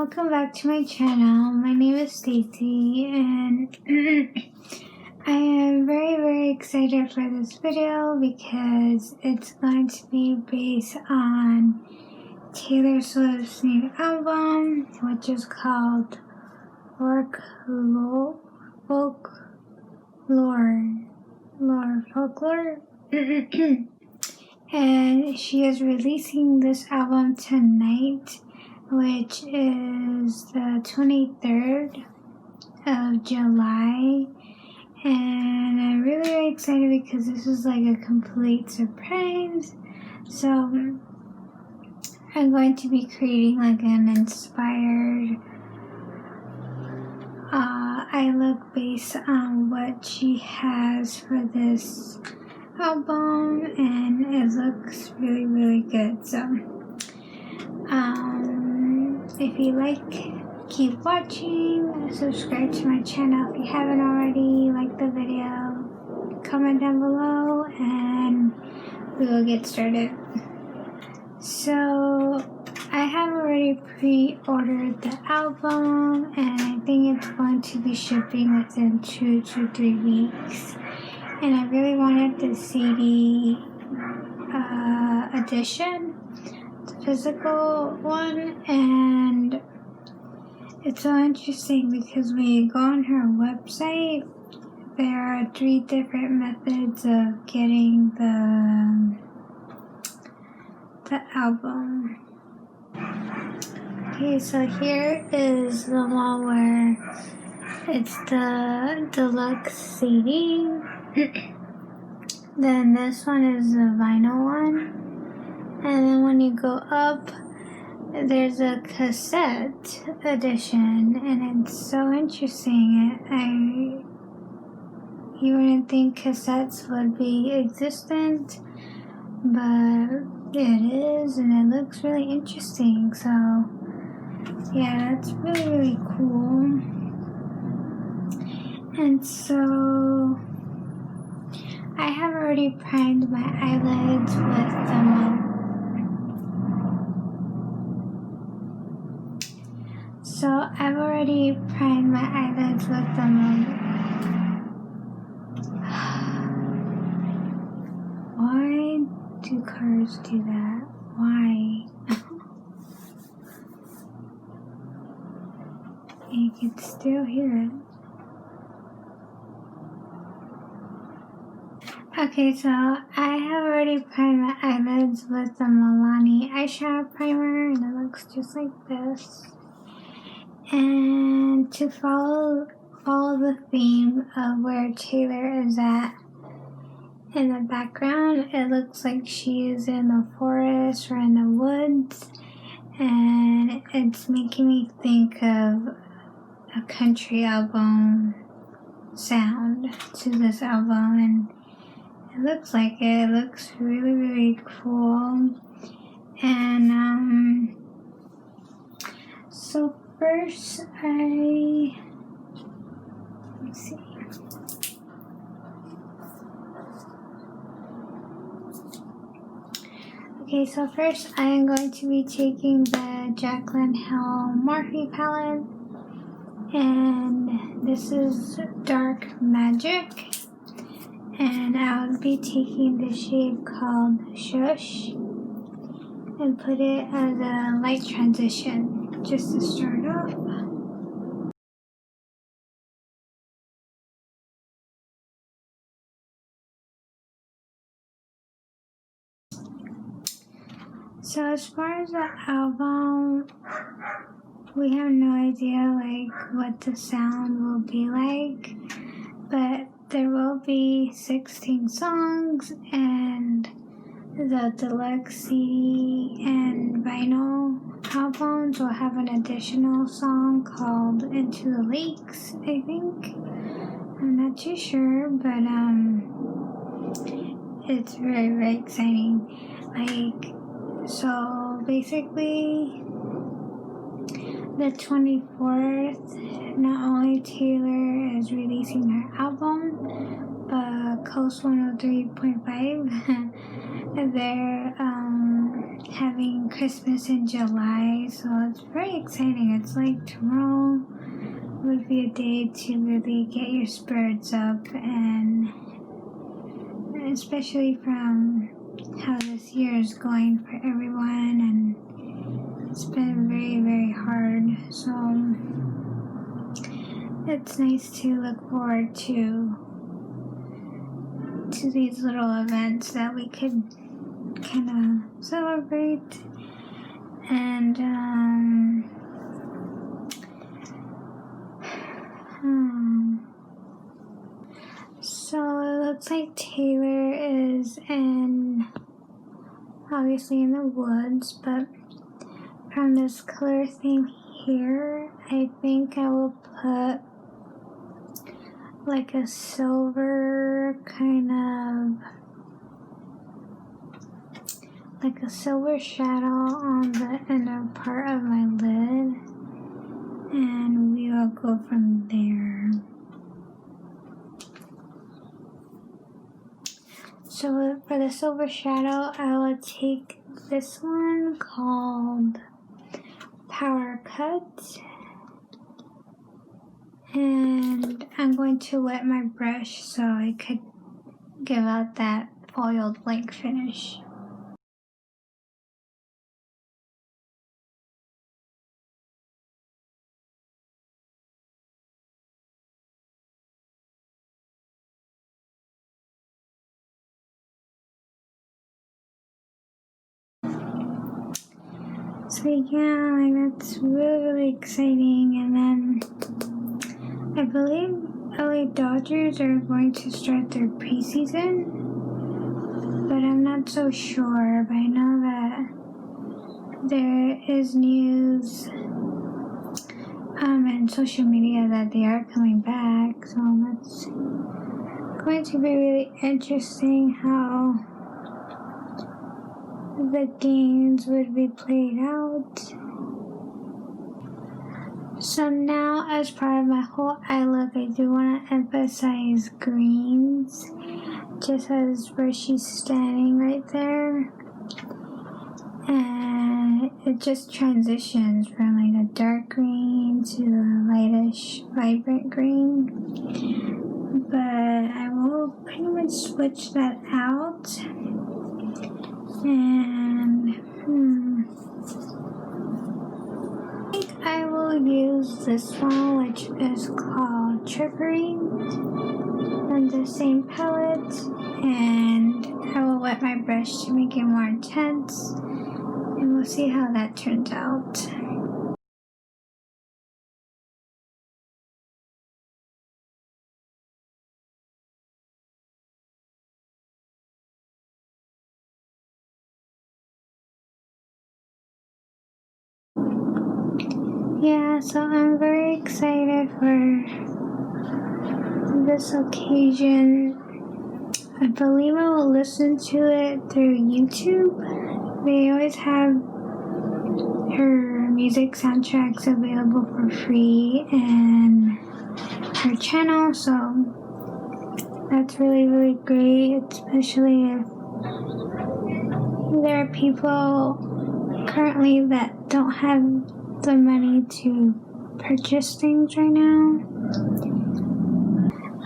welcome back to my channel. My name is Stacy and I am very excited for this video because it's going to be based on Taylor Swift's new album, which is called folklore. And she is releasing this album tonight, which is the 23rd of July. And I'm really excited because this is like a complete surprise. So I'm going to be creating like an inspired eye look based on what she has for this album, and it looks really good. So if you like, keep watching, subscribe to my channel if you haven't already, like the video, comment down below, and we will get started. So I have already pre-ordered the album, and I think it's going to be shipping within 2 to 3 weeks. And I really wanted the CD edition, the physical one, and it's so interesting because when you go on her website, there are 3 different methods of getting the album. Okay, so here is the one where it's the deluxe CD. Then this one is the vinyl one, and then when you go up, there's a cassette edition, and it's so interesting. You wouldn't think cassettes would be existent, but it is, and it looks really interesting. So yeah, it's really cool. And so I have already primed my eyelids with the Why do cars do that? Why? You can still hear it. Okay, so I have already primed my eyelids with the Milani eyeshadow primer, and it looks just like this. And to follow the theme of where Taylor is at in the background, it looks like she is in the forest or in the woods, and it's making me think of a country album sound to this album, and it looks like it. It looks really cool. And so first let's see. Okay, so first I am going to be taking the Jaclyn Hill Morphe palette, and this is Dark Magic, and I will be taking the shade called Shush and put it as a light transition just to start off. So as far as the album, we have no idea like what the sound will be like, but there will be 16 songs, and the deluxe CD and vinyl albums will have an additional song called Into the Lakes, I think. I'm not too sure, but it's very exciting. Like, so basically the 24th, not only Taylor is releasing her album, but Coast 103.5 they're having Christmas in July, so it's very exciting. It's like tomorrow would be a day to really get your spirits up, and especially from how this year is going for everyone, and it's been very, very hard. So it's nice to look forward to these little events that we could kind of celebrate. And so it looks like Taylor is obviously in the woods, but from this color theme here, I think I will put like a silver like a silver shadow on the inner part of my lid, and we will go from there. So for the silver shadow, I will take this one called Power Cut, and I'm going to wet my brush so I could give out that foiled blank finish. So yeah, like that's really, really exciting. And then I believe LA Dodgers are going to start their preseason, but I'm not so sure. But I know that there is news and social media that they are coming back. So that's going to be really interesting how the games would be played out. So now, as part of my whole eye look, I do want to emphasize greens, just as where she's standing right there. And it just transitions from like a dark green to a lightish, vibrant green. But I will pretty much switch that out. And I think I will use this one, which is called Trickery, from the same palette, and I will wet my brush to make it more intense, and we'll see how that turns out. Yeah, so I'm very excited for this occasion. I believe I will listen to it through YouTube. They always have her music soundtracks available for free in her channel, so that's really, really great, especially if there are people currently that don't have the money to purchase things right now.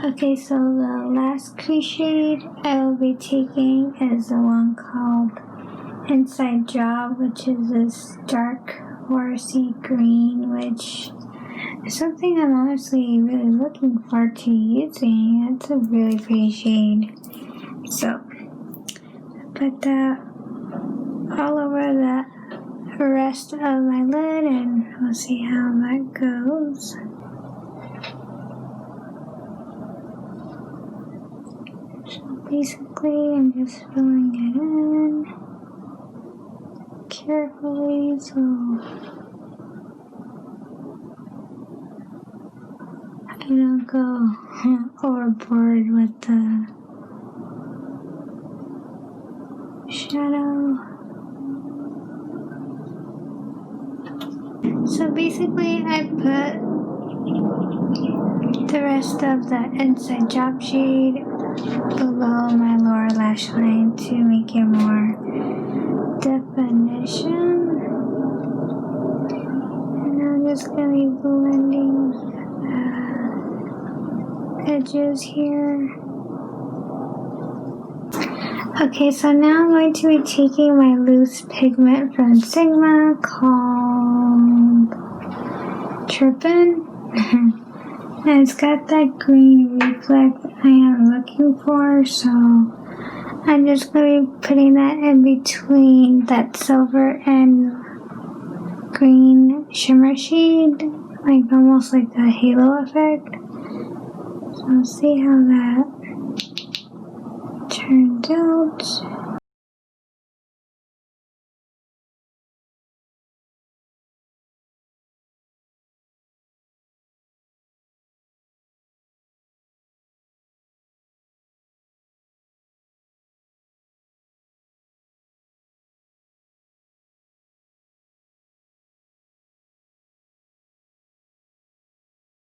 Okay, so the last crease shade I will be taking is the one called Inside Job, which is this dark forestry green, which is something I'm honestly really looking forward to using. It's a really pretty shade. So put that all over the rest of my lid, and we'll see how that goes. So basically, I'm just filling it in carefully, so I don't go overboard with the shadow. So basically, I put the rest of the Inside Job shade below my lower lash line to make it more definition. And I'm just going to be blending edges here. Okay, so now I'm going to be taking my loose pigment from Sigma called Trippin'. And it's got that green reflect I am looking for, so I'm just going to be putting that in between that silver and green shimmer shade, like almost like a halo effect. So I'll see how that turns out.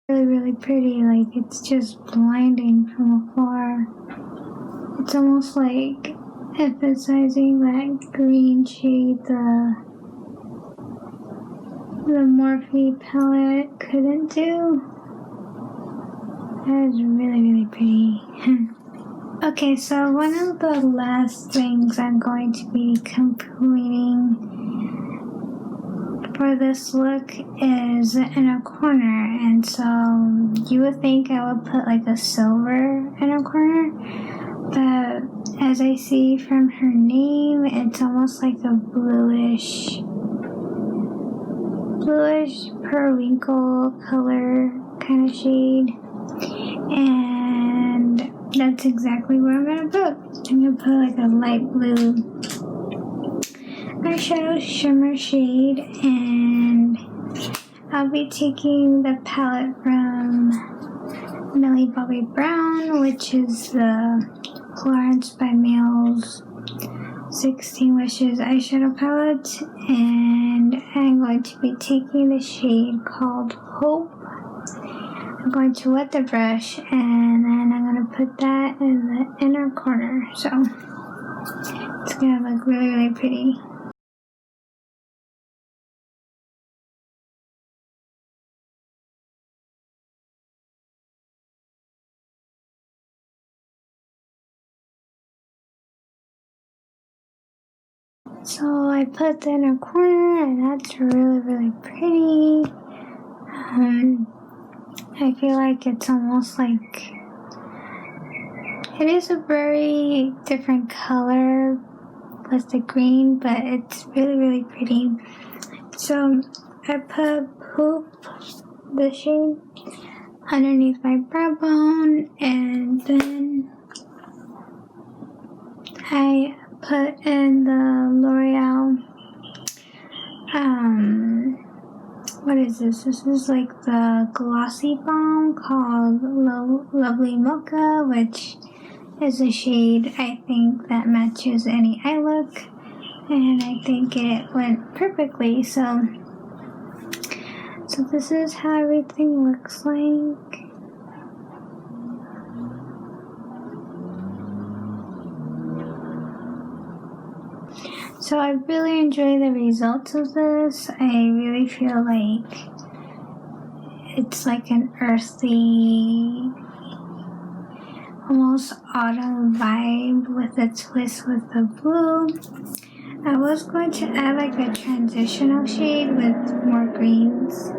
Really pretty, like it's just blinding from afar. It's almost like emphasizing that green shade the Morphe palette couldn't do. That is really pretty. Okay, so one of the last things I'm going to be completing for this look is inner corner, and so you would think I would put like a silver inner corner, but as I see from her name, it's almost like a bluish periwinkle color kind of shade, and that's exactly what I'm gonna put. I'm gonna put like a light blue eyeshadow shimmer shade, and I'll be taking the palette from Millie Bobby Brown, which is the Florence by Mills 16 Wishes eyeshadow palette, and I'm going to be taking the shade called Hope. I'm going to wet the brush, and then I'm going to put that in the inner corner, so it's going to look really pretty. So I put the inner corner, and that's really pretty. I feel like it's almost like it is a very different color with the green, but it's really pretty. So I put Poop, the shade, underneath my brow bone, and then I put in the L'Oreal, what is this? This is like the glossy balm called Lovely Mocha, which is a shade I think that matches any eye look, and I think it went perfectly. So this is how everything looks like. So I really enjoy the results of this. I really feel like it's like an earthy, almost autumn vibe with a twist with the blue. I was going to add like a transitional shade with more greens,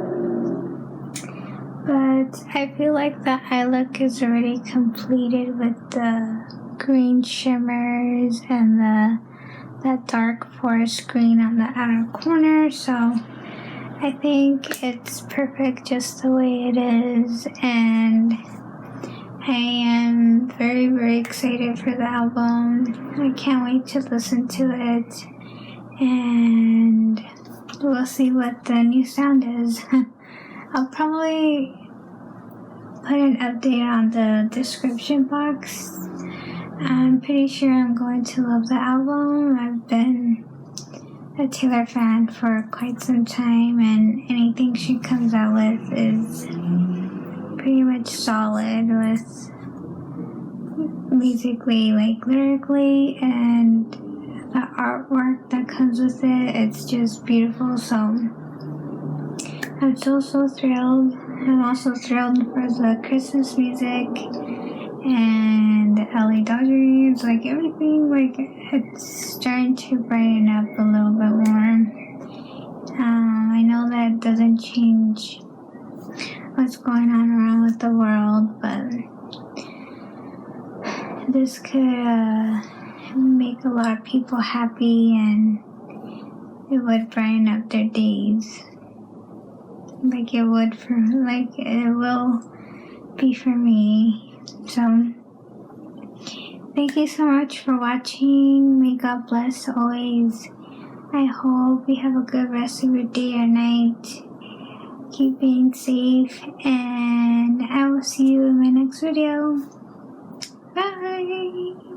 but I feel like the eye look is already completed with the green shimmers and that dark forest green on the outer corner, so I think it's perfect just the way it is, and I am very excited for the album. I can't wait to listen to it, and we'll see what the new sound is. I'll probably put an update on the description box. I'm pretty sure I'm going to love the album. I've been a Taylor fan for quite some time, and anything she comes out with is pretty much solid with musically, like lyrically, and the artwork that comes with it, it's just beautiful. So I'm so thrilled. I'm also thrilled for the Christmas music and the LA Dodgers, like everything, like it's starting to brighten up a little bit more. I know that doesn't change what's going on around with the world, but this could make a lot of people happy, and it would brighten up their days, like it will be for me. So thank you so much for watching. May God bless always. I hope you have a good rest of your day or night. Keep being safe, and I will see you in my next video. Bye!